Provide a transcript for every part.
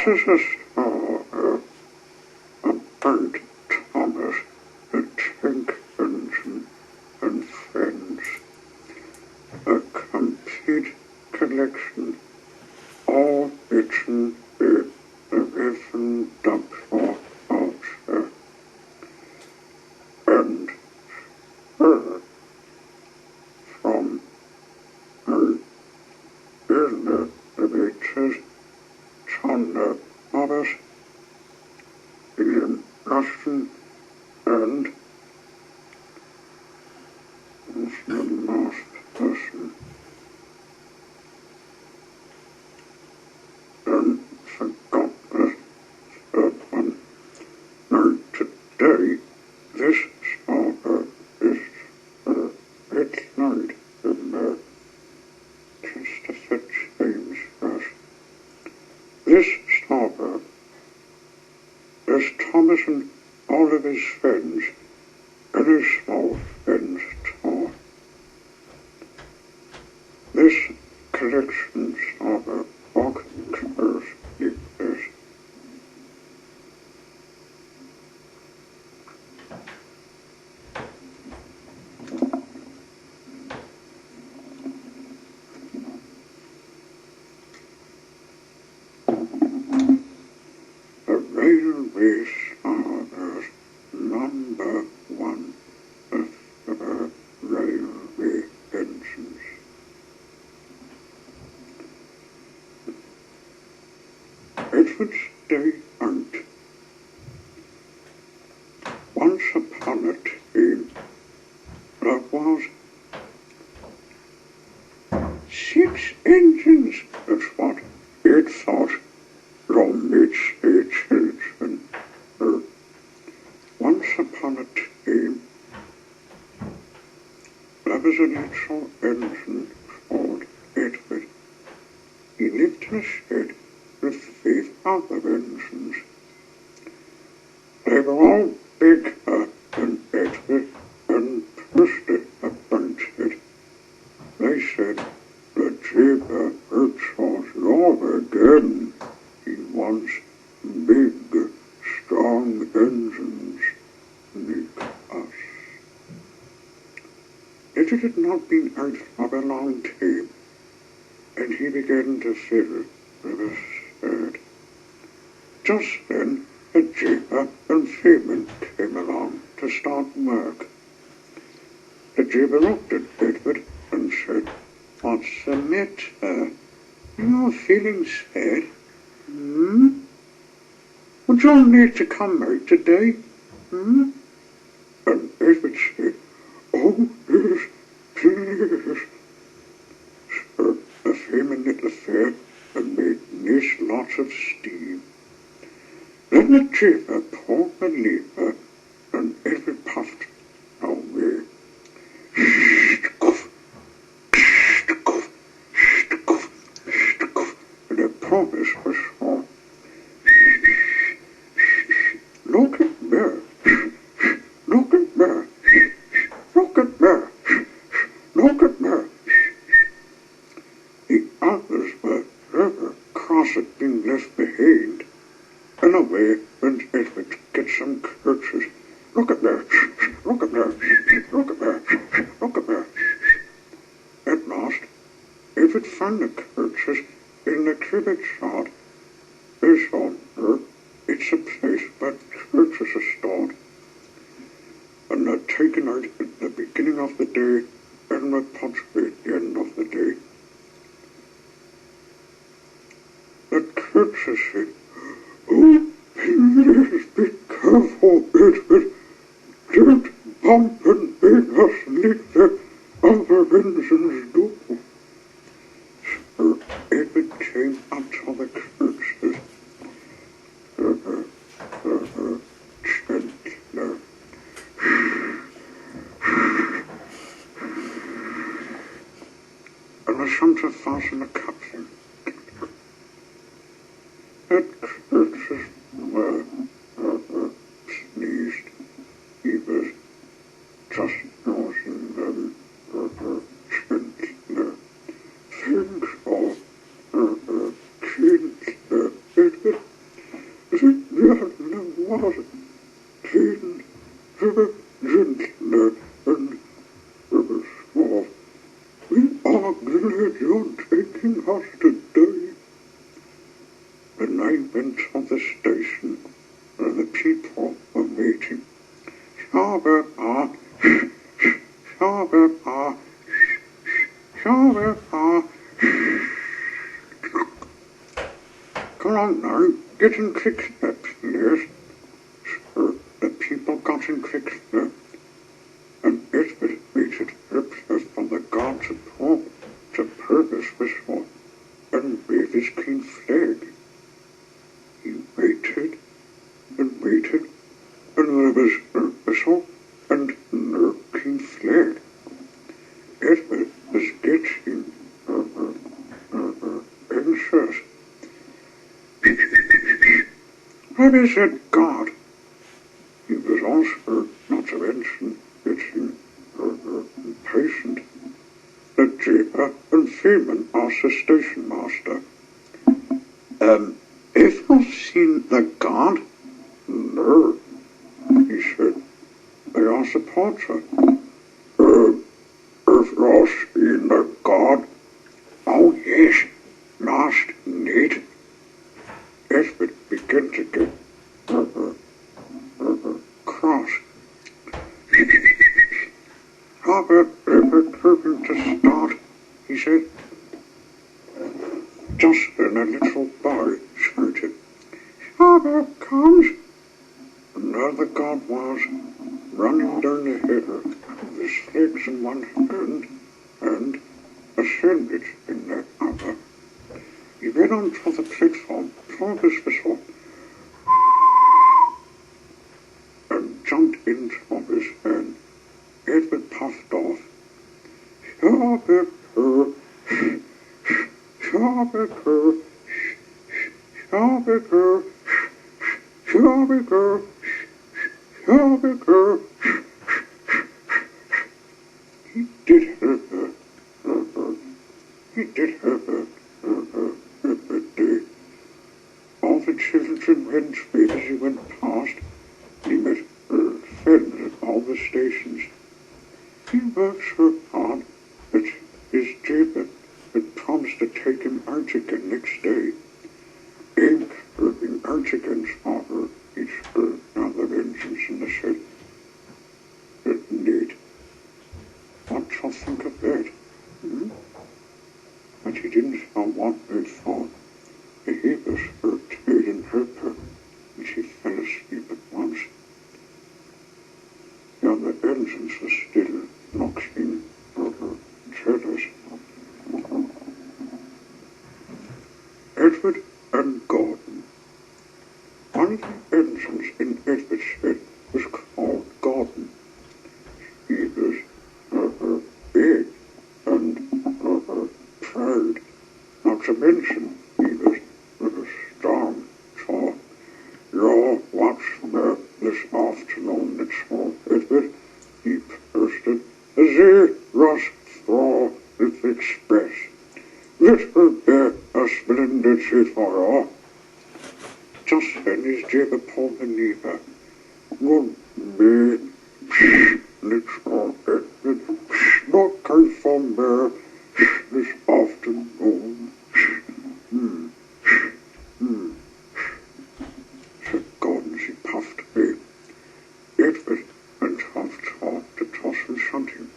is a story about Thomas the Tank Engine and Friends, a complete collection, all written by the Reverend Dr. Archer, and heard from her illustrated Chandler Roberts, Ian Rushton, and who's the last person? And forgot the third one. Now today, this starter is it's night in Christopher James Rush. This starter is Thomas and all of his friends and his small friends too. This collection starter book covers like this. The railway starters number one of the railway engines. It would stay out. Once upon a time, there was 6 engines. That's what it thought. Long midday children. Once upon a time, there was a little engine called Edward. He lived in a shed with 5 other engines. They were all bigger than Edward and twisted about it. They said, the Jeeper Hertzog's law again. He wants big, strong engines like us. It had not been out for a long time, and he began to fill with a stirred. Just then, a Jeeper and Freeman came along to start work. The Jeeper looked at Edward and said, "What's the matter? You're feeling sad? Would you all need to come out today? And Edward said, "Oh, yes, please." So the Freeman lit the fire and made nice lots of steam. Then the Jeeper pulled the lever and Edward puffed away. And the promise was for look at me, look at me, look at me, look at me. The others were rather cross at being left behind, and away went Edward to get some curses. Look at me, look at me, look at me, look at me. At last, Edward found the curses in the cribbage yard. This order, it's a place where churches are stored, and they're taken out at the beginning of the day and repository at the end of the day. The churches said, "Oh, please be careful, Edward. Don't bump and make us leak the other engines do." So Edward came up to the churches. Gentler. And was some to fasten the cups in. At churches were sneezed. He was just noticing them. Gentler. Things for gentler. Edward glad you're taking us today. And I went to the station where the people were waiting. Shabba-ba, shabba-ba, shabba-ba. Come on now, get in quick steps, yes. So the people got in quick steps, and Edward waited helpless for the guard to pull to blow his whistle and wave his clean flag. He waited and waited, and there was no whistle and no clean flag. Edward was getting anxious. What is that guard? He was also not to mention getting impatient. The japer and Freeman asked the station master, have you seen the guard? No, he said. They asked the porter. Have you seen the guard? Oh yes, last night. Edward began to get cross. Robert hoping to start, he said. Just then a little boy shouted, Robert comes! And there the guard was, running down the hill with his legs in one hand and a sandwich in the other. He went on to the platform, blew his whistle, and jumped into his hand. Edward puffed off. Shabba-coo, shabba-coo, shabba-coo, shabba-coo, shabba-coo. He did have her. He did have her. All the children ran straight as he went past. He met friends at all the stations. He worked so hard that his japer had promised to take him out again next day. Abe him out again after each other engines in the shed. Indeed. What shall think of that? But he didn't know what they thought. He was tired and helper, and she fell asleep at once. The other engines were still knocking jealous. Edward and Gordon. One of the engines in Edward's shed was called Gordon. He was big and proud, not to mention he was strong. So you'll watch me this afternoon, it's all Edward, he posted, as he was for the express. It will be a splendid treat for you. Just then his japer pulled the lever. Good me, it's all Edward, not come from there this afternoon. Said Gordon as he puffed away. Edward went off to toss him something.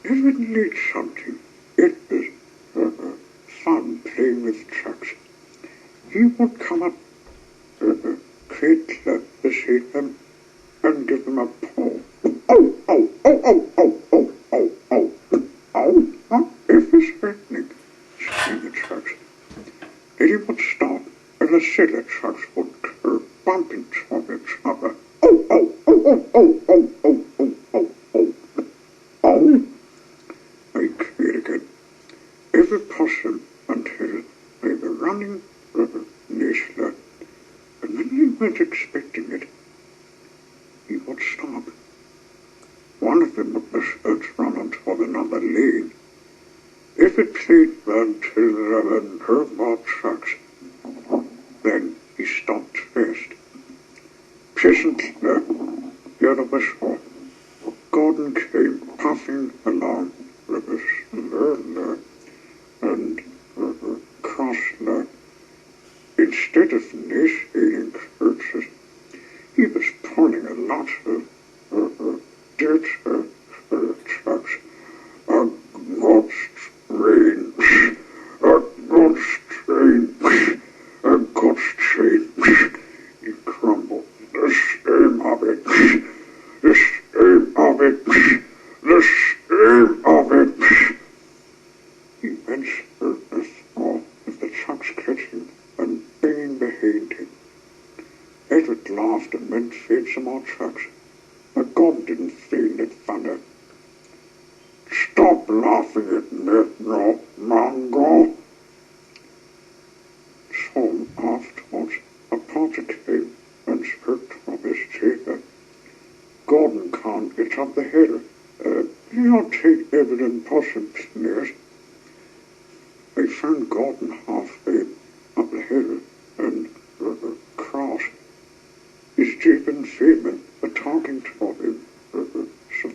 Edward needs something. It was fun playing with trucks. He would come up, create the seat them, and give them a pull. Oh, oh, oh, oh, oh, oh, oh, oh, oh, what is happening? Screamed the trucks. Then he would stop, and the sailor trucks would bump into each other. Oh, oh, oh, oh, oh, oh, oh, oh, oh, oh, oh. They cleared again. Every possum until they were running Nestler, and when he weren't expecting it, he would stop. One of them would run onto another lane. If it played until there were no more trucks, then he stopped first. Presently, heard a whistle. Gordon came puffing along with a slur instead of initiating curses, he was pulling a lot of dirt trucks. A good strange, a good strange, a good strange. He grumbled, the shame of it, the shame of it, the shame of it. He ventured a thought of the trucks catching and banging behind him. Edward laughed and went fed some more trucks, but God didn't feel it funny. Stop laughing at me, no, Mongo. Soon afterwards, a party came and spoke of his chamber. Gordon can't get up the hill. You'll take evident possums, yes. They found Gordon halfway up the hill and crossed. His chief and seamen were talking to him.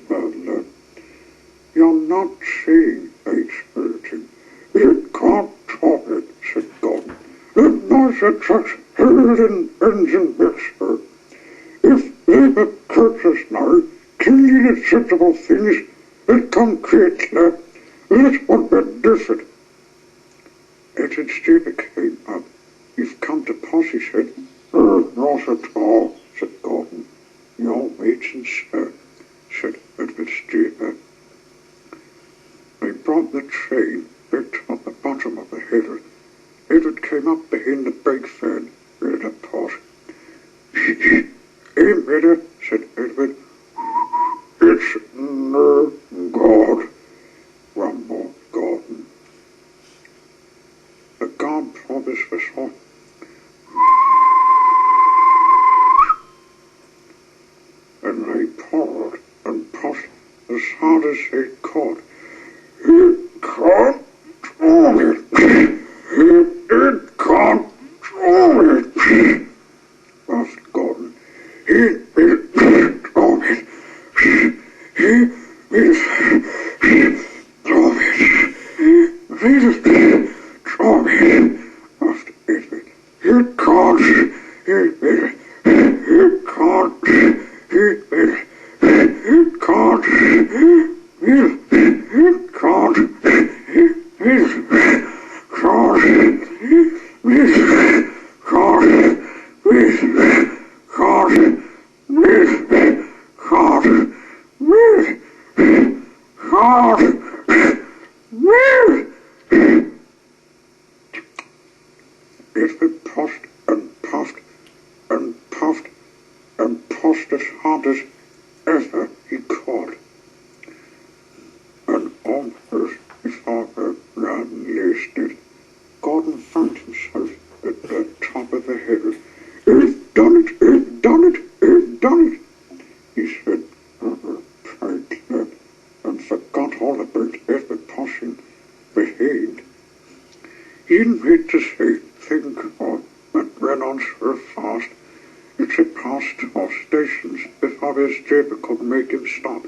Well, you're not seeing experience. You can't talk it, said Gordon. The noise of trucks heard in engine Vicksburg. If they were curses now, clean and sensible things, and concretely, this would be different. Edward Stupor came up. You've come to posse, he said. Not at all, said Gordon. Your waiting, sir, said Edward Stupor. They brought the train back at the bottom of the hill. Edward came up behind the big fan, ready to pot. Ain't better, said Edward. It's no God, grumbled Gordon. The guard pulled his whistle. And they pulled and pushed as hard as they could. He can't do it. He can't do it, laughed Gordon. He will do it. He will do it. He will do it, laughed Edward. He can't. He will. He can't. He will. He can't. Will. He can't. Edward puffed and puffed and puffed and puffed as hard as ever he could. And almost before the run listed, Gordon found himself at the top of the hill. He's done it, he's done it, he's done it, he said proudly, and forgot all about Edward pushing behind. He didn't wait to say think of and ran on so fast it had passed 12 stations before his jibber could make him stop.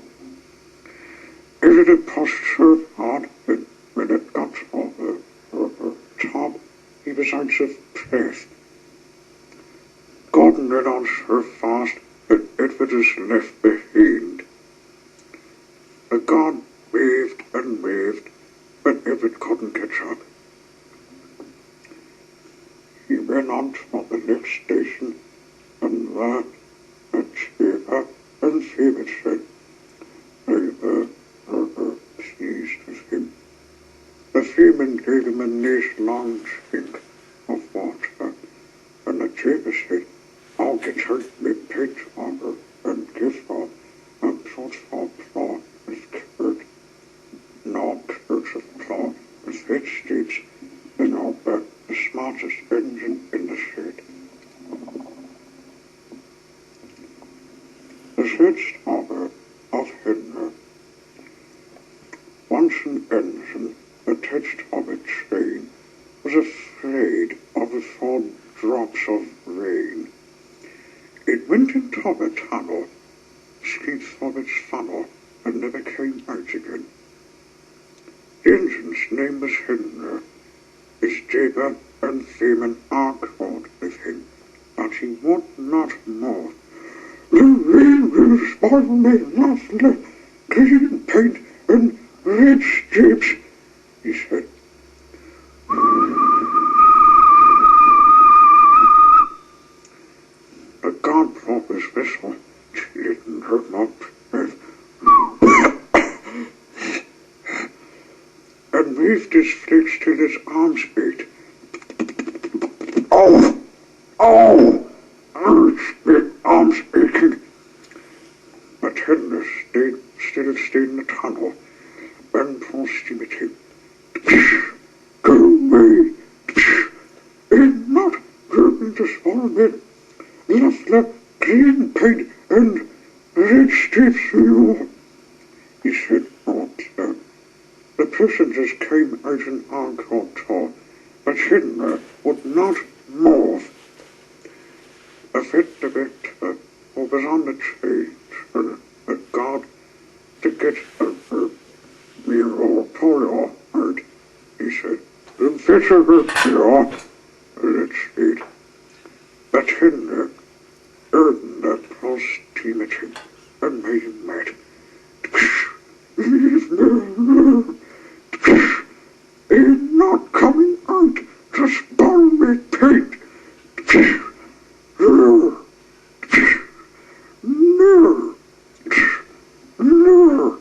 Edward had pushed so hard that when it got to the top, he was out of breath. Gordon ran on so fast that Edward was left behind. The guard waved and waved, but Edward couldn't catch up. He ran on to the next station, and there a cheaper and fever said they were pleased with him. The seaman gave him a nice long drink of water, and the cheaper said, I'll get out my pig tomorrow and give her a fruitful plough with curd. No curds of plough with head streets, and I'll bet the smartest engine in the shed. The shed starboard of Henry. Once an engine attached of a train was afraid of the 4 drops of rain. It went into the tunnel, squeezed of its funnel, and never came out again. The engine's name was Henry. His jibber and seaman are called the everything, but he would not move. The rain will spoil me lastly, green paint and red stripes, he said. The god brought this vessel, chilled and hurt my breath, and waved his flesh till his arms ached. Oh! Oh! Arms aching. But Henry still stayed in the tunnel, and proximity. Go away! It's not going to swallow me. Left green paint and red stripes for you, he said. The passengers came out an arc or two, but Henry would not move. A victor who was on the train, a god to get me or polio out, he said. The victor let's see. But Henry earned the proximity and made him mad. Leave me. He's not coming out to spoil me paint. No. No. No.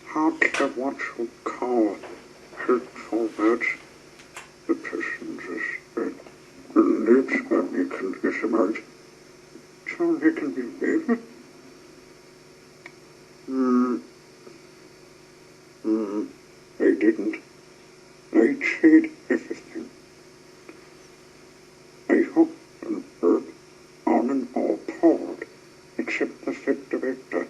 Hardly what you call hurtful words, the passengers said. The lips only can get him out. So he can be better. They didn't. They tried everything. They hooked and hurt on and all poured, except the fit director.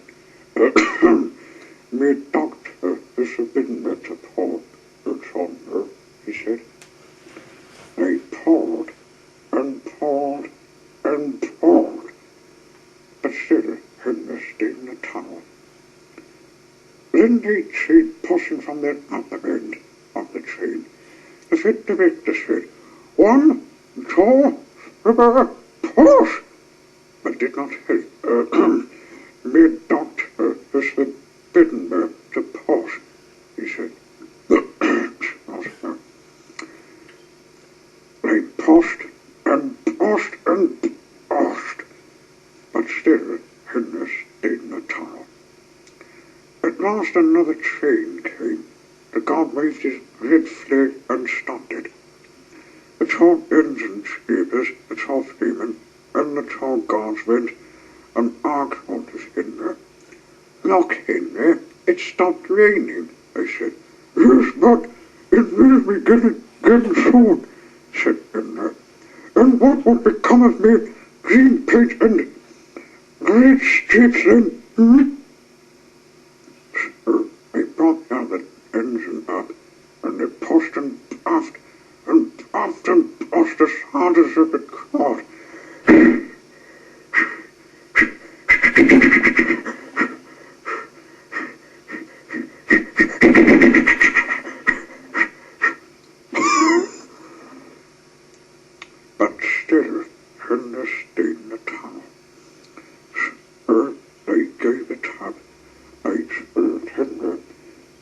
My doctor is forbidden me to pour. It's on her, he said. They poured and poured and poured, but still Henry stayed in the tunnel. Then they tried pushing from the other end of the train. The fit director said, 1, 2, 3, push! But did not help. My doctor has forbidden me to push, he said. They pushed and pushed and pushed, but still Henry stayed in the tunnel. At last another train came. The god waved his red flag and stopped it. The two engine sweepers, the two freemen, and the two guards went and argued with Henry. Look, Henry, it stopped raining, they said. Yes, but it will be getting soon, said Henry. And what would become of me green paint and red stripes then? So they brought the other engine up, and they pushed and puffed and puffed and pushed as hard as they could. But still, Henry stayed in the tunnel. So they gave it up. They told Henry,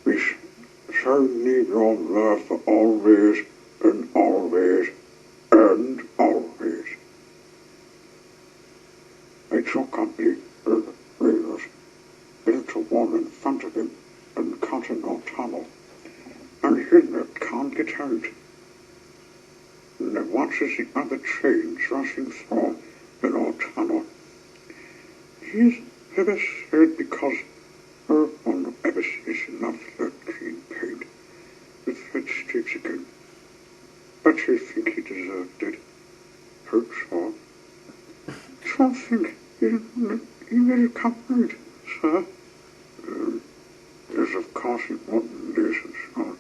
we shall need your love for always and always and always. They took up the rails, built a wall in front of him, and cut in a tunnel. And Henry can't get out. And he watches the other trains rushing through the old tunnel. He's ever said because no one ever sees enough that green paint with red streaks again. But you think he deserved it. Hope so. So I think he will come out, sir. Yes, of course he wouldn't listen, sir.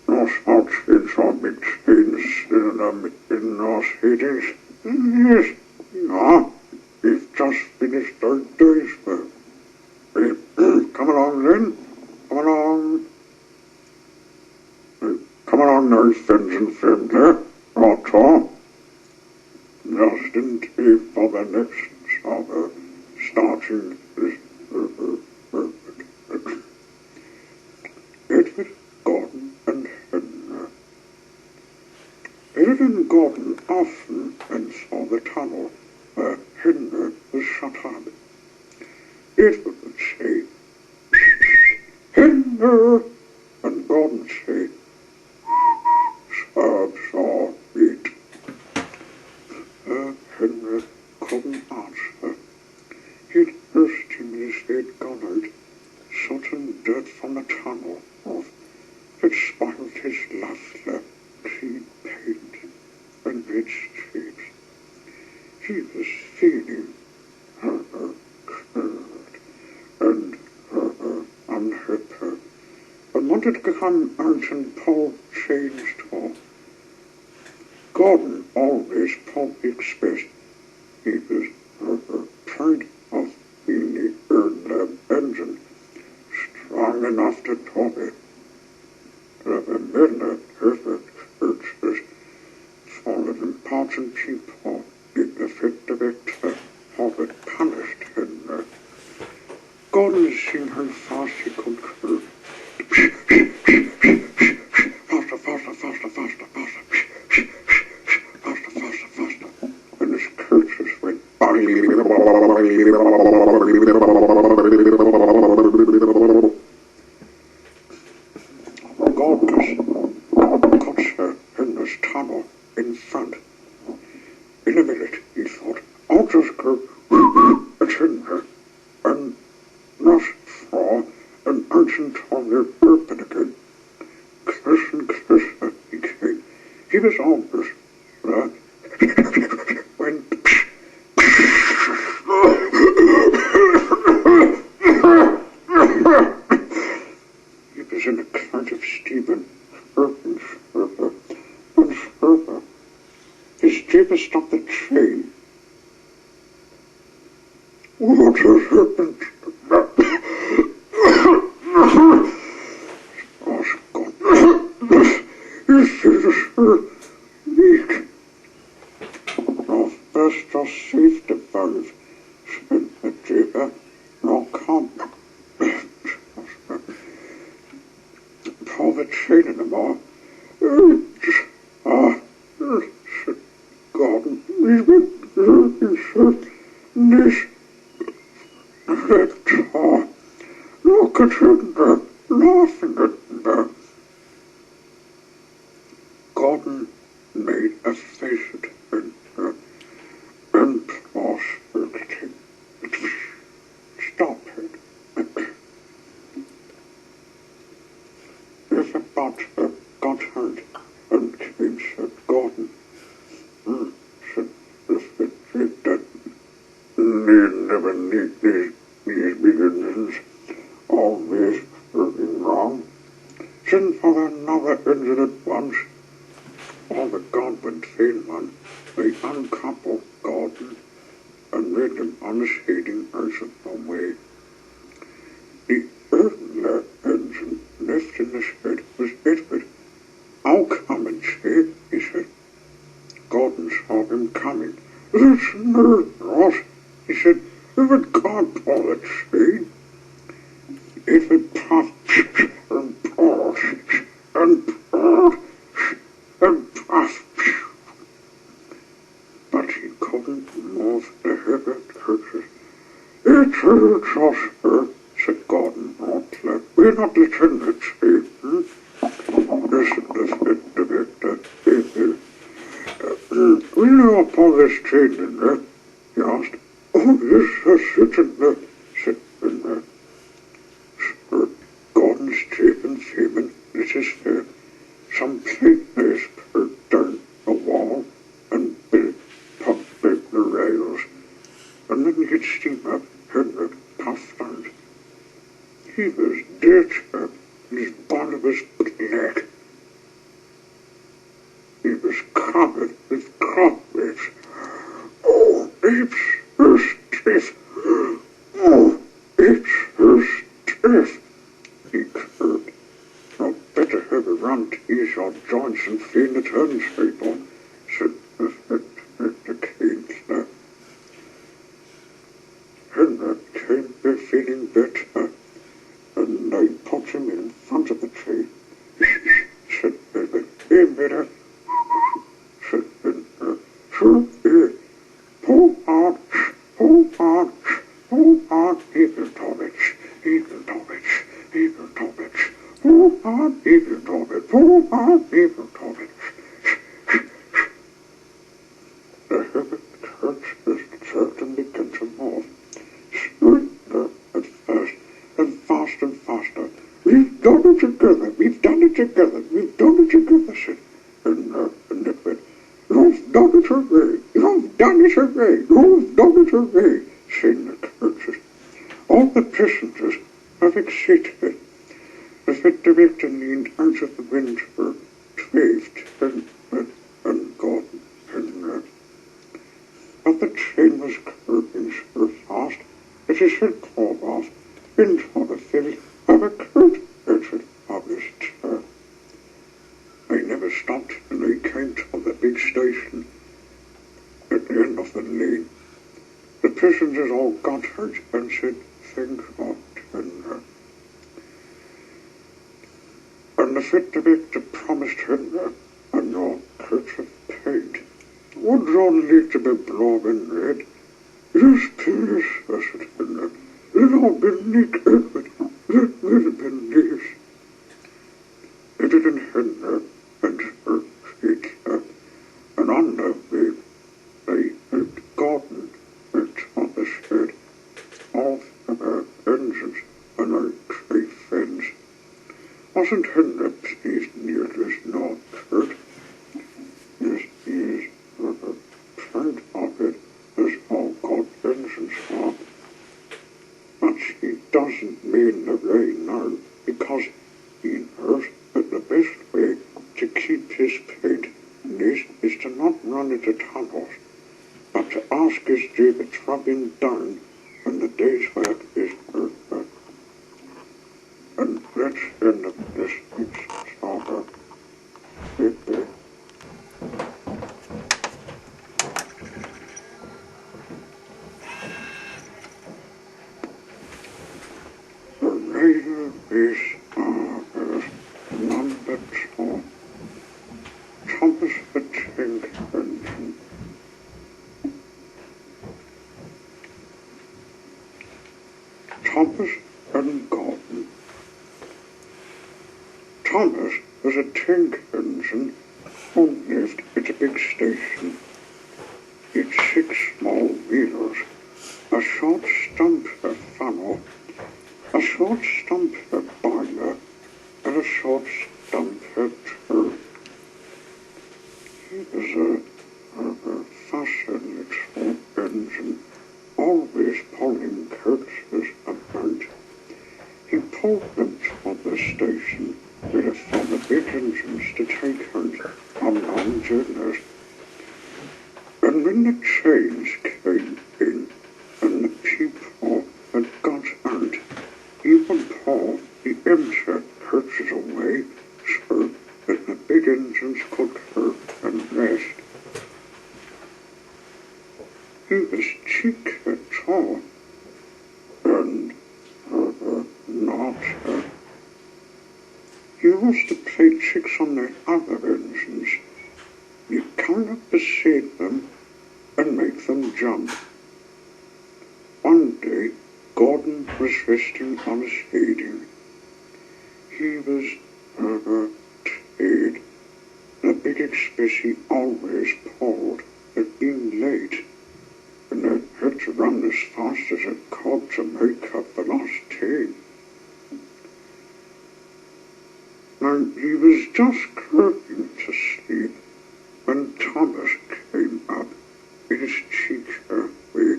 No small chains or big chains in those heatings. Yes, no, he's just finished their day's work. Come along then, come along. Come along now, my friends and family, Otto, just in time for the next summer, starting this Edward, Gordon, and Henry. Edward and Gordon often went for the tunnel where Henry was shut up. Edward would say, Henry, and Gordon would say, serve it. Henry couldn't answer. He'd burst him in his head gone out, soot and dirt from the tunnel off, had spoiled his lovely clean paint and red streaks. He was feeling hurt and unhappy, and wanted to become St. Paul changed for. Gordon always probably expressed he was proud of being the early engine, strong enough to top it. The men Herbert churches full of important people in the fit of it Hobbit punished him. Gordon seen how fast he could go. Faster, faster, faster, faster, faster. Faster, faster, faster. And his curses went by. Gordon caught her in this tunnel in front. In a minute, he thought, I'll just go attend her and not for an ancient Tommy open again. Closer and closer he came. He was almost when he was in a kind of Stephen Urban fervor, and fervor. His driver stopped the train. What has happened? Oh, God. You see this leak. Now, first just save the valve, said the driver. Now, come. Pull the train anymore. Said Gordon. He said, this. Look at him there, laughing at me. Gordon made a face at him and prospered him. Stop it. If a butler got hurt and came, said Gordon, said, if it didn't, you never need these beginnings, always working wrong. Send for another engine at once. All the Godwin trainmen, they uncoupled Gordon and made him unshading out of the way. The earlier engine left in his head was Edward. I'll come and see, he said. Gordon saw him coming. It's no Ross, he said. Edward can't pull the train. Edward puffed and pulled and pulled and puffed. But he couldn't move the heavy curses. It's just her, said Gordon hotly. We're not lieutenants, Will you pull this train in there? He asked. Oh, yes, sit in there, said Henry. Sir, Gordon's taken Seaman, lit his hair. Some plate lace curved down the wall and puffed back the rails. And then he'd steam up, Henry puffed out. He was dead, sir, and his body was black. He was covered with cobwebs. Oh, it's her stiff. Oh, it's her stiff. He curved. I'd better have a run to ease your joints and table, said the king. And the king was feeling better, and they put him in front of the tree. Said the king better. Said pull hard, pull hard, pull hard, evil Tobbits, evil Tobbits, evil Tobbits, pull hard, evil Tobbits, pull hard, evil Tobbits. The hermit church certainly began to move, smoother at first, and faster and faster. We've done it together, we've done it together, we've done it together, said, and it went, you've done it away, you've done it away, you've done it away, sang the churches. All the passengers have excited. The fit director leaned out of the window, waved, and gone, and but the train was curving so fast that his head crawled off into the field of a coat entered of his turn. They never stopped and they came to the big station at the end of the lane. The passengers all got hurt and said, thank God, and the fit director promised him a no coat of paint. Would John need to be blowing red? Yes, please, said Henry. It'll be neat, Edward. It will be nice. It didn't Henry and her feet, and on the way they had gotten it on the shed, all the engines and our tree fence. Wasn't Henry pleased near this no coat? Yes, he is. Part of it is all called engines are. But he doesn't mean the way now, because he knows that the best way to keep his paint neat is to not run into tunnels, but to ask his David rubbing down when the day's work is over. And that's the end of this week's saga. The radio is number 2. Thomas the Tank Engine. Thomas and Gordon. Thomas was a tank engine who lived at a big station. It had 6 small wheels, a short stumper funnel, a short stumper boiler, and a short stumper turret. He was a fussy little engine, always pulling coaches about. He pulled them toward the station, ready for the big engines to take out on long journeys. And when the trains came in and the people had got out, he would pull the empty coaches away so that the big engines could go and rest. He was cheeky tall and not. He used to play tricks on the other engines. You come up beside them and make them jump. One day, Gordon was resting on a siding. He was tired. The big express he always pulled had been late, and it had to run as fast as it could to make up the lost time. Now, he was just going to sleep when Thomas came up in his cheeky way.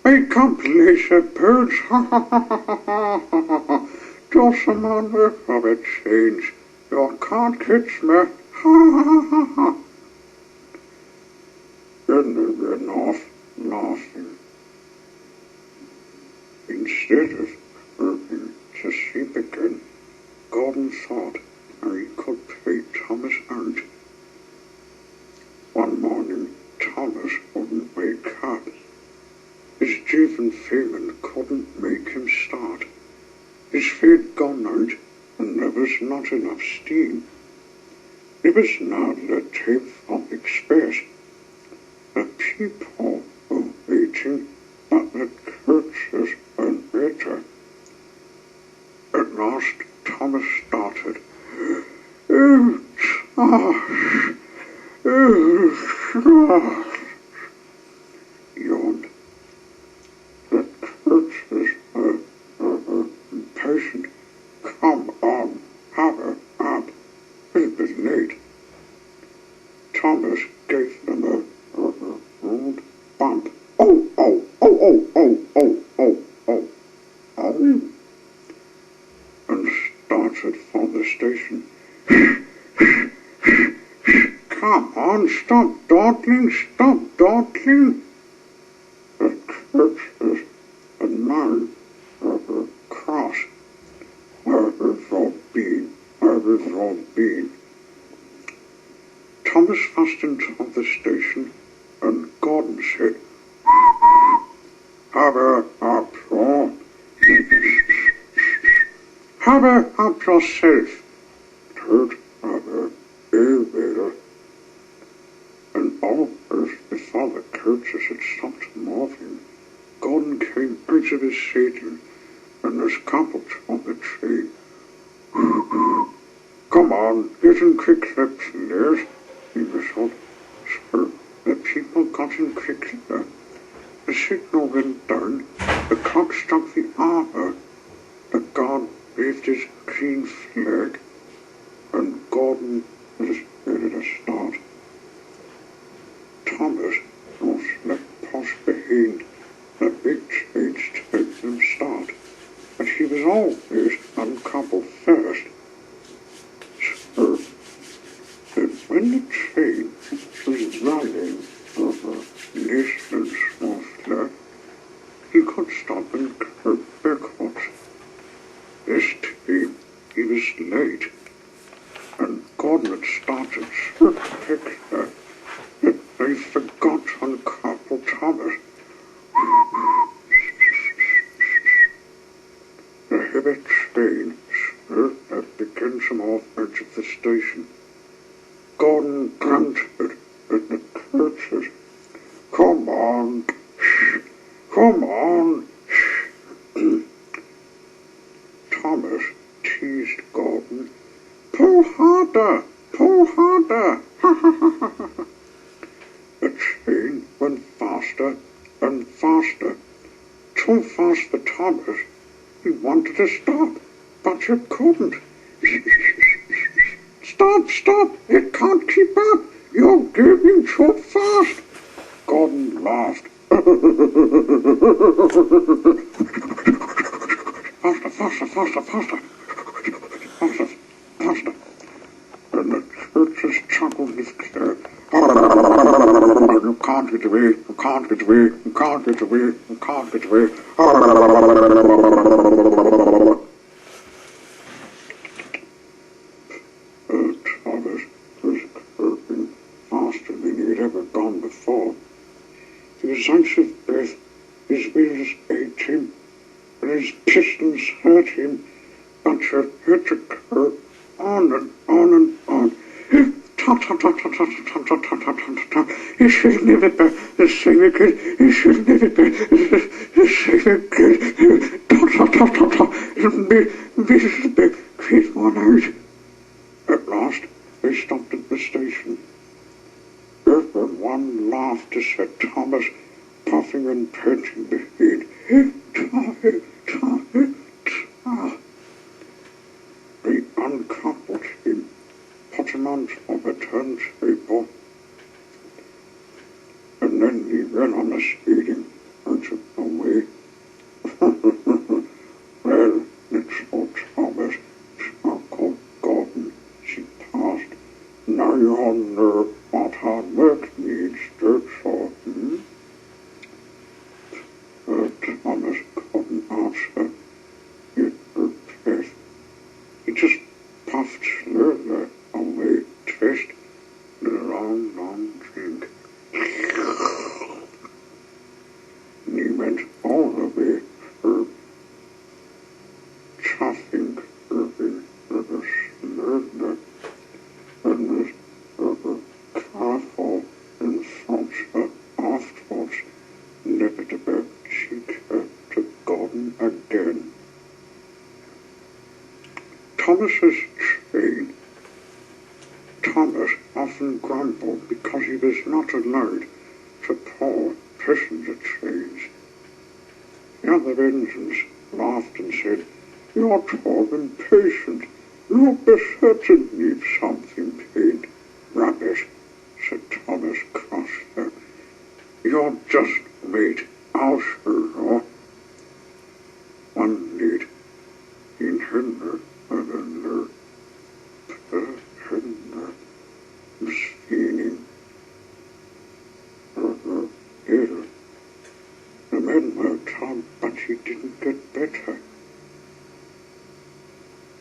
I can't place a bird, just a man with a change. You can't catch me, Then they ran off laughing. Instead of hoping to sleep again, Gordon thought night. One morning, Thomas wouldn't wake up. His driven feeling couldn't make him start. His feed gone out, and there was not enough steam. It was now the tape from express. The people were waiting, but the coaches weren't better. At last, Thomas started. Oh, Josh! Oh, Josh! Yawned. The coaches were impatient. Come on, hurry up. It was late. Thomas gave them a rude bump. Oh, oh, oh, oh, oh, oh, oh, oh, oh. And started for the station. Come on, stop dawdling, stop dawdling. The coaches had now cross. Where we've all been, where we've all been. Thomas fastened on the station, and Gordon said, "Hurry up, Paul. Hurry up yourself." Third other elevator. And almost before the coaches had stopped moving, Gordon came out of his seating and was coupled on the train. "Come on, get in quick steps, please," he whistled. So the people got in quickly. The signal went down, the clock struck the hour, the guard waved his green flag, and Gordon was ready to start. Thomas was left pushed behind the big chains to make them start, but he was always uncoupled first. So that when the train was running over nice and smoothly, he could stop and curve backwards. This time he was late, and Gordon had started so quickly that they forgot to uncouple Thomas. The heavy train began to move out of the station. Gordon grunted at the coaches. "Come on, come on." Thomas teased Gordon. "Pull harder, pull harder." The train went faster and faster. Too fast for Thomas. He wanted to stop, but you couldn't. "Stop, stop! It can't keep up! You're going too fast!" Gordon laughed. "Faster, faster, faster, faster! Faster, faster!" And the coaches chuckled with care. "You can't get away, you can't get away, you can't get away, you can't get away." Thomas was curving faster than he had ever gone before. He was out of breath, his wheels ached him, and his pistons hurt him, but you had to curve on and on and on. "Top, top, top, top, top, top, top, top, top, top, top. You should never be the same again. You should never be the same again. Top, top, top, top, top. This big kid one out." At last, they stopped at the station. Everyone laughed as said Thomas, puffing and panting behind. "Tommy, Tommy, Tommy." They uncoupled him, put him on top of a turntable, and then he ran on the speeding and took away. Well, it's all Thomas. again. Thomas's chain. Thomas often grumbled because he was not allowed to pull passenger chains. The other engines laughed and said, "You're too impatient. You'll be certain need something paid." "Rubbish," said Thomas crossly. "You're just wait. I'll show you." One lead in Henry and another Henry was feeling ill. The men worked hard, but he didn't get better.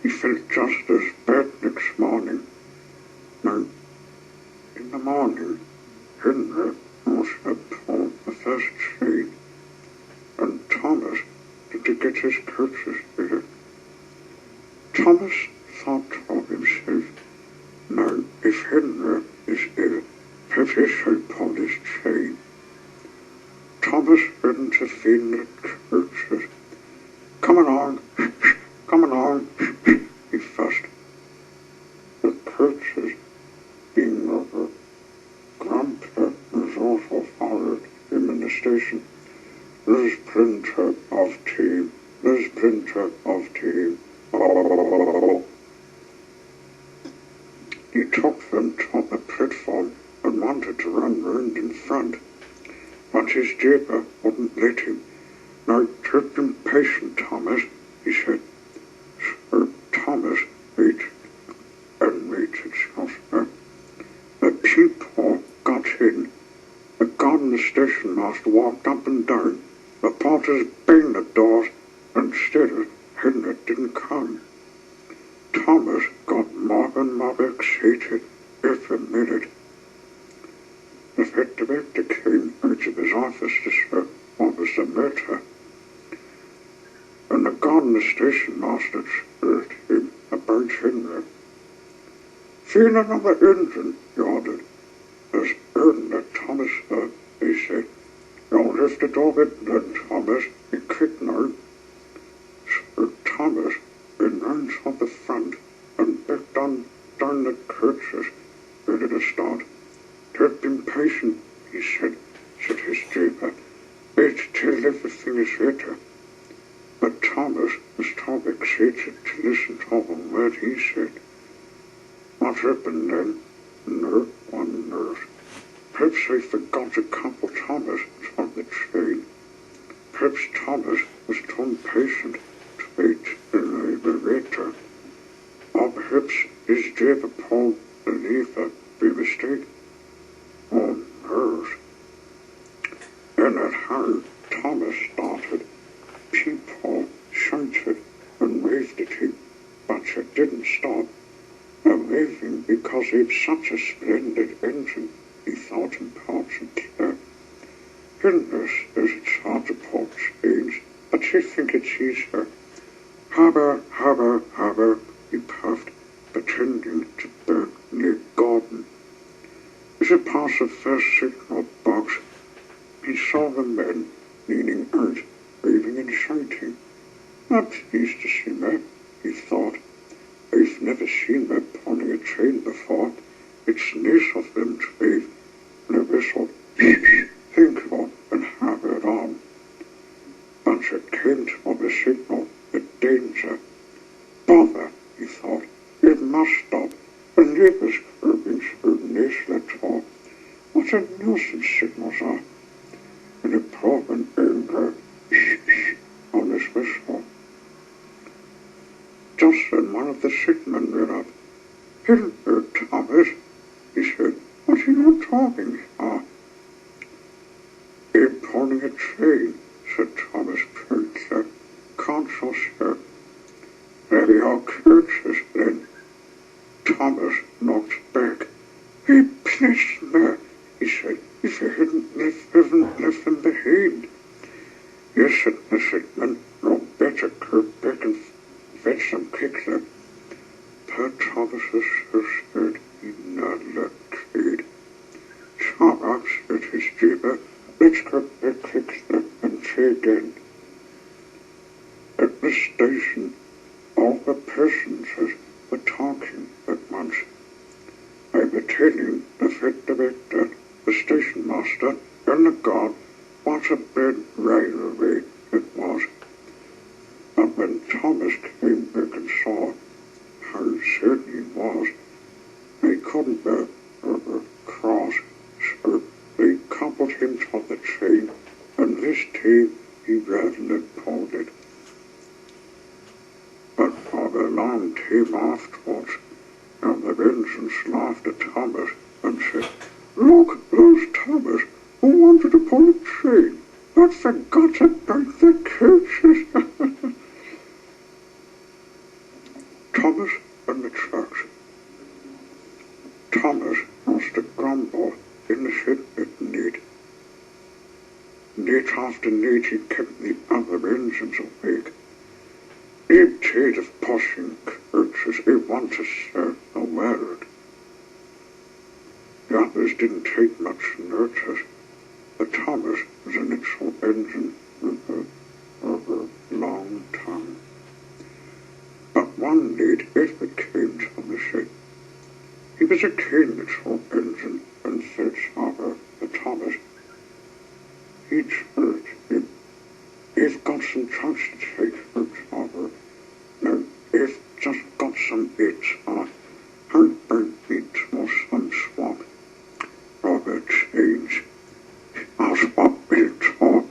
He felt just as bad next morning. Now, in the morning, Henry also pulled the first chain, and Thomas had to get his coaches there. Thomas thought to himself, "Now, if Henry is ill, perhaps he should pull his chain." Thomas ran to find the coaches. "Come along, come along," he fussed. The coaches, being over, Grandpa was also followed him in the station. "There's plenty of tea, there's plenty of tea." He took them to the platform and wanted to run round in front, but his jibber wouldn't let him. "Now, take them patient, Thomas," he said. So Thomas waited and waited shorter. The people got in. The guard in the station master walked up and down. The porters banged the doors, and still Henry didn't come. Thomas got more and more excited every minute. The vet director came out of his office to say what was the matter, and the guard in the station master told him about Henry. "Fill another engine," he ordered. As early Thomas heard, he said, "You'll lift it over then, Thomas, be quick now." So Thomas went round to the front and backed down the coaches, ready to start. "Don't be impatient," he said his jibber. "Wait till everything is ready." But Thomas was too excited to listen to a word he said. What happened then? No one knows. Perhaps they forgot to couple Thomas on the train. Perhaps Thomas was too impatient to wait in the elevator. Or perhaps his jibber pulled the lever by mistake. Who knows? Anyhow, Thomas started. People shouted and waved at him, but it didn't stop. They're waving because he'd such a splendid engine, he thought importantly. "Goodness, it's hard to pull chains, but you think it's easier." "Hubber, hubber, hubber," he puffed, pretending to burn near Gordon. As he passed the first signal box, he saw the men leaning out, waving and shouting. "I'm pleased to see me," he thought. "I've never seen them pulling a train before. It's nice of them to wave." And he whistled, "Thank you," and hurried on. But it came to the signal, the danger. "Bother," he thought, "it must stop. And leave us curving so nicely tall. What a nuisance signals are." And he poured an anger on his whistle. Just then one of the signalmen ran up. "Hello, Thomas," he said. "What are you talking for?" "I'm pulling a train," said Thomas proudly. "Can't you see?" "Maybe our coaches then." Thomas knocked back. "Hey, bless me," he said, "if you hadn't left them behind." "Yes," said the signalman, "no better go back and fetch them quickly." But Thomas was so scared he nearly cried. "Thomas," said his jibber, "let's go back quickly and try again." At the station, all the passengers were talking at once. They were telling the freight director, the station master, and the guard what a bad railway it was. But when Thomas came back and saw how certain he was, they couldn't cross, so they coupled him to the train, and this time he rattled and pulled it. But for a long time afterwards, and the engines laughed at Thomas and said, "Look, there's Thomas, who wanted to pull a train, but forgot about the coaches." Thomas and the trucks. Thomas used to grumble in the shed at night. Night after night he kept the other engines awake. He'd tired of pushing coaches, he wanted to serve the world. The others didn't take much notice, but Thomas was an excellent engine with a long tongue. But one night Edward came to the shed. He was a keen little engine and said sharper to Thomas. He'd heard him. He's got some trucks to take from Harbour. Now, he's just got some bits on handbag bits or some swap. Robert change. I'll swap bits for.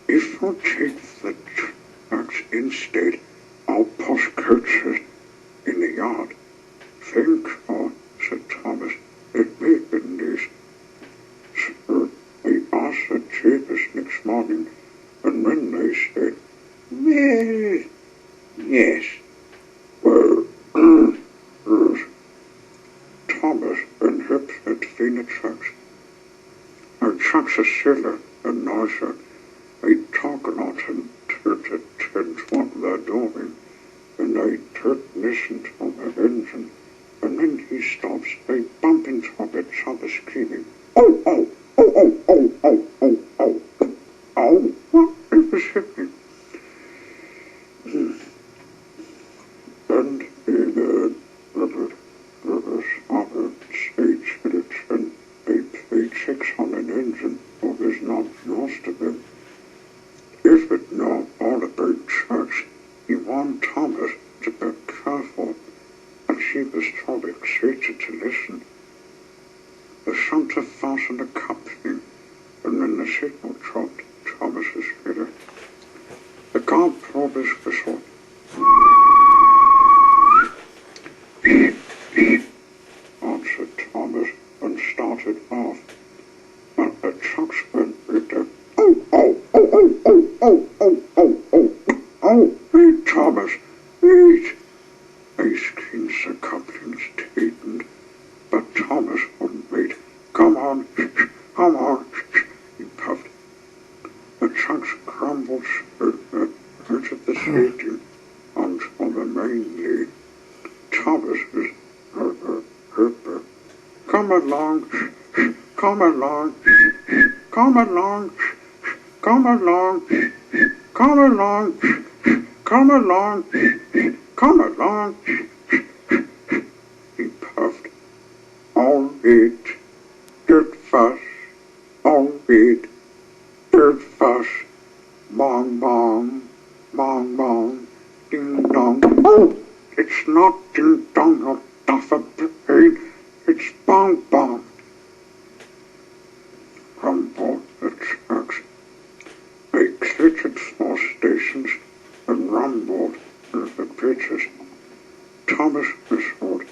If you take the trucks instead, I'll push coaches in the yard. Thank God, said Thomas, it may have been this. So they asked the cheapest next morning, and when they said, "Well, yes, well, Thomas and Hips had seen the trucks. Our trucks are silver and nicer. They talk a lot and tend what they're doing, and they don't listen to the engine. And when he stops, they bump into each other screaming, "Oh, oh, oh, oh, oh, oh, oh, oh, oh, what is happening?" And the other stage minutes, and they play checks on an engine that is not used to them. If it know all about trucks, he warned Thomas to be careful, and she was too excited to listen. The shunter fastened a coupling, and when the signal dropped, Thomas's header. The guard blew his whistle. Answered Thomas and started off. But the trucks went with them. "Oh, oh, oh, oh, oh, oh, oh, oh, oh, oh, wait, Thomas, wait." They screamed the couplings tightened, but Thomas wouldn't wait. "Come on, come on," he puffed. The trucks crumbled out of the stadium onto the main lane. Thomas was "Come along, come along, come along, come along, come along, come along, come along," he puffed. "All right, dirt fuss, all right, dirt fuss, bong bong, bong bong, ding dong." "Oh, it's not ding dong, you duffer brain, it's bong bong," rumbled the trucks. They clattered small stations and rumbled with the bridges. Thomas whistled,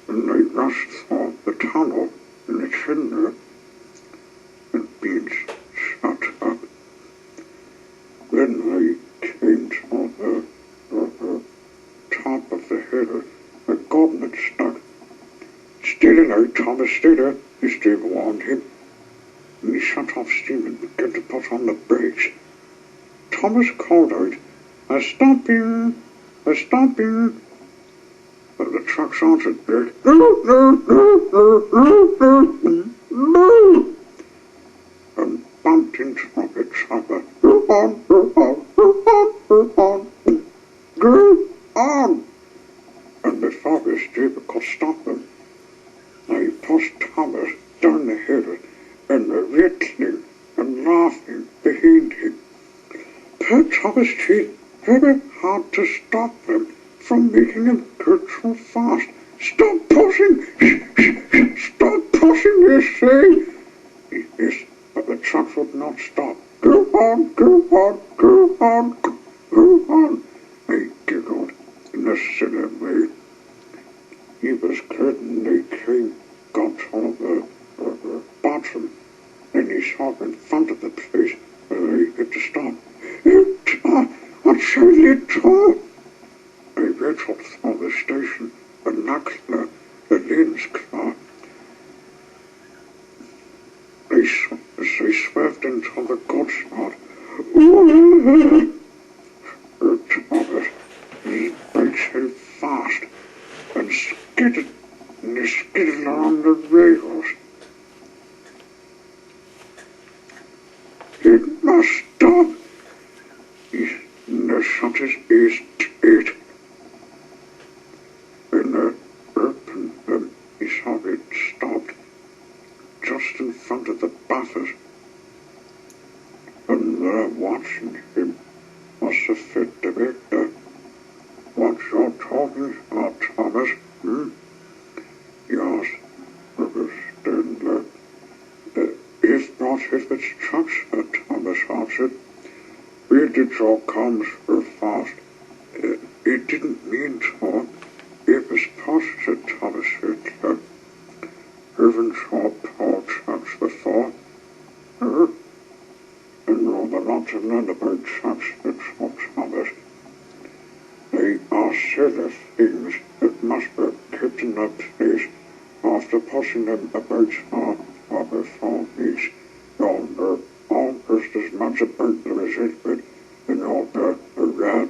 and they rushed through the tunnel in the chimney and being shut up. Then they came to the top of the hill. The garden had stuck. "Steady now, Thomas, steady," Steve warned him. And he shut off steam and began to put on the brakes. Thomas called out, "They're stopping, they're stopping." But the trucks answered back, "No, no, no, no, no, no, no." And bumped into each other. Go on, go on, go on, go on, go on. And before the stupid could stop them, they pushed Thomas down the hill and were rattling and laughing behind him. Poor Thomas tried very hard to stop them from making him go too fast. Stop pushing! Stop pushing, you say? He hissed, but the trucks would not stop. Go on, go on, go on, go on. They giggled in a silly way. He was curtain they came, got on the bottom, and he saw in front of the place where they had to stop. I'll show you too. They wrestled through the station and knocked the lens car. They swerved into the goods yard. Thomas, his brakes held fast and skidded along the rails. It must stop. He shut his ears tight. When they opened them, he saw it stopped just in front of the buffers. And there watching him was the fit director. What you're talking about, Thomas? Yes, stood there. If not, if it's trucks, Thomas answered. Where did you come so fast? It didn't mean to. It was past, said Thomas Hitler. Haven't saw poor trucks before? And rather not to learn about trucks, said Thomas. They are silly things that must be kept in their place after pushing them about for 4 weeks. You'll know almost as much about them as it would in order a red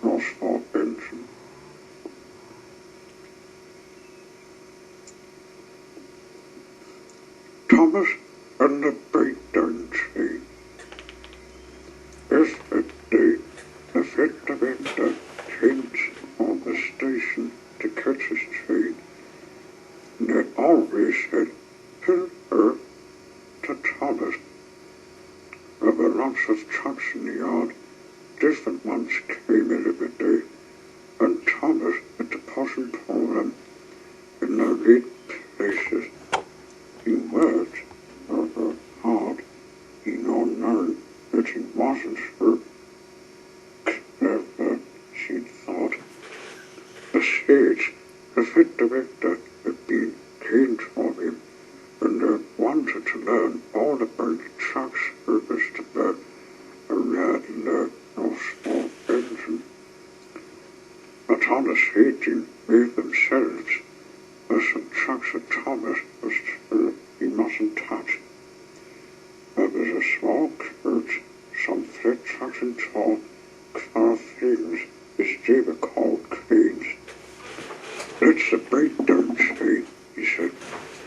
Roswell engine. Thomas and the breakdown train. Yesterday, the fit director came on the station to catch his train, and they always said, hello, to Thomas. There were lots of trucks in the yard. Different ones came in every day, and Thomas had to push and pull them in the right places. He worked hard. He knew now that he wasn't so clever, she thought. Besides, the fit director had been kind for him, and wanted to learn all about the truck's service to the red Roswell engine. But on the staging made themselves, there's some trucks that Thomas was told he mustn't touch. There was a small coach, some flat trucks and tall car things, as they were called cranes. It's a breakdown train, he said.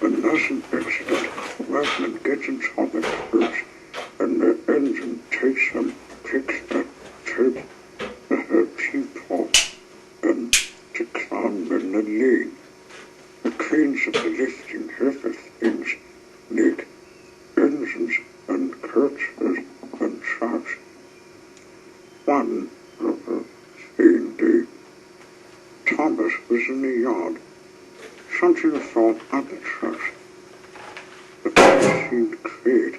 And there's an accident, workmen get into the coach, and the engine takes them, picks the tape, the people, and to climb in the lane. The cranes of the lifting heavy things, like engines and coaches and trucks. One same day, Thomas was in the yard. Something fell at the trucks. The place seemed cleared.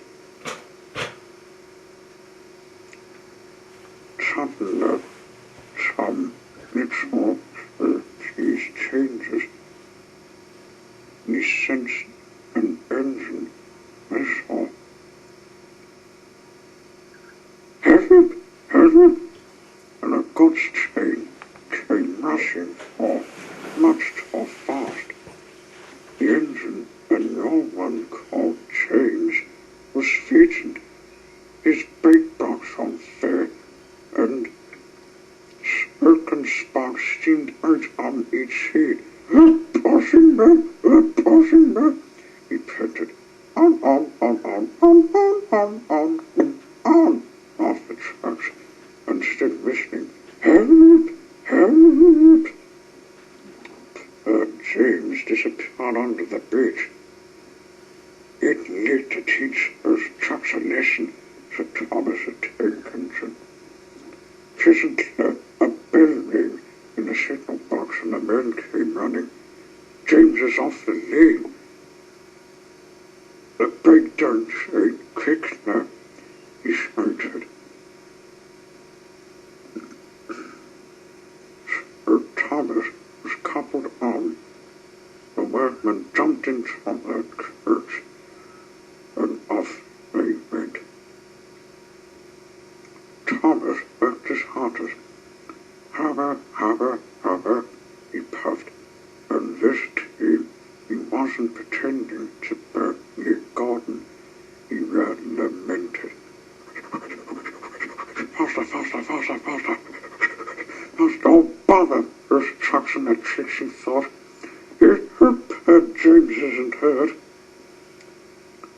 Suddenly, some little these changes. He sensed an engine whistle. Help! Help! And a goods train came rushing off, much too fast. The engine, and no one called James, was featured. His brake box on fire, and smoke and sparks streamed out on each side. Pushing me, he panted. On, on off the trucks and stood whistling, "Help! Help!" James disappeared under the bridge. "It need to teach those trucks a lesson," said Thomas at Atkinson. Presently a bell rang in the signal box and the men came running. "James is off the lane." "The breakdown train, quick now," he shouted. Sir Thomas was coupled on. The workmen jumped in from their coach, and off they went. Thomas worked his hardest. Hubber, he puffed, and this time he wasn't pretending to burn the garden. He rather lamented. Faster. Don't bother, those trucks and the tricks, he thought. James isn't hurt.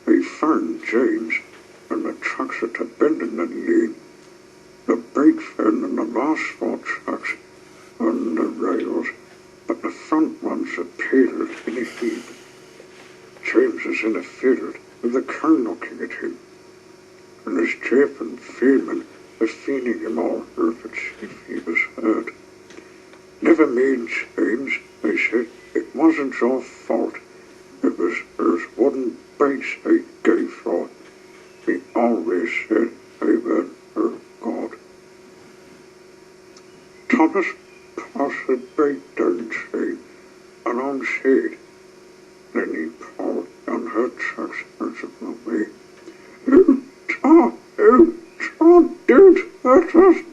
They found James, and the trucks at the bend in the lane. The brake van and the last four trucks on the rails, but the front ones appeared in a heap. James was in a field with the car knocking at him, and his chief and fireman was feeling him all hurt to see if he was hurt. "Never mind, James," they said. "It wasn't your fault. It was those wooden brakes they gave for. He always said they were her God." Thomas passed the breakdown train alongside. Then he pulled on her trucks out of the way. Tom,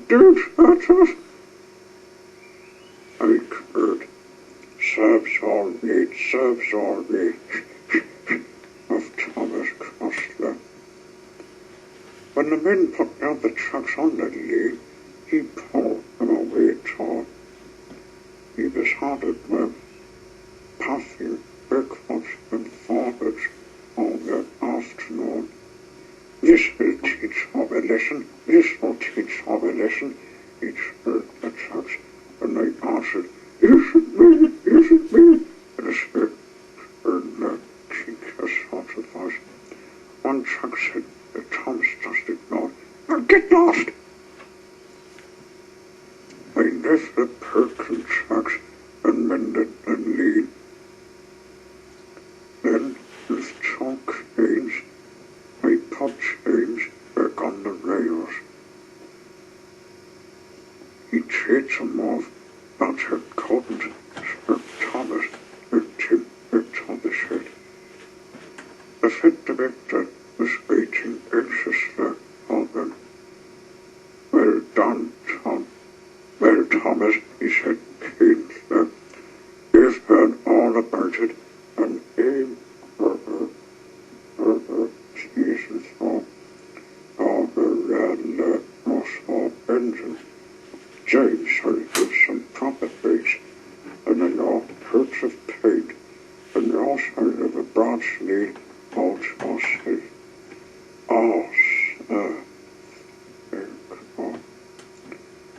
don't hurt us. I cried. Serves all right, of Thomas Crosler. When the men put down the trucks on the lane, he pulled them away tall. He was hard at work, puffing backwards and forwards all that afternoon. This will teach our lesson, he heard the trucks, and they answered, Is it me? And I said, the teacher sort of voice. One truck said, Thomas just ignored, "Now get lost!" They left the Perkins trucks and mended the lane. Then, with chalk canes, they put James back on the rails. He chased them off, but he couldn't. Sir Thomas looked him on the head. The fit director was waiting anxiously for them. "Well done, Tom." "Well, Thomas," he said keenly, "you've heard all about it, and aim Jesus for the red Roswell engine. James shall give some proper base, and then all hurts of paint, and you also have a broad sleeve all to yourself. Oh, sir, thank God.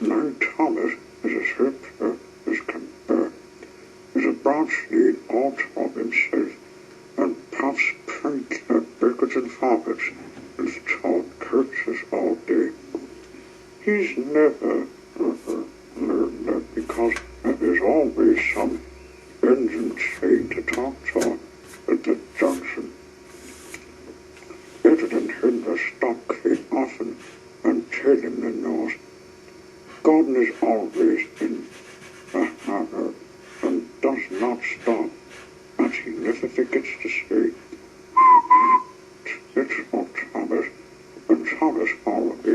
Now Thomas is as hip as can bear. He's a broad sleeve all to himself, and puffs paint like backwards and forwards, with tall curses all day. He's never learned that because there is always some engine train to talk to at the junction. Better than him to stop Kate often and tell him the news. Gordon is always in the harbour and does not stop, but he never forgets to say, "It's for Thomas," and Thomas always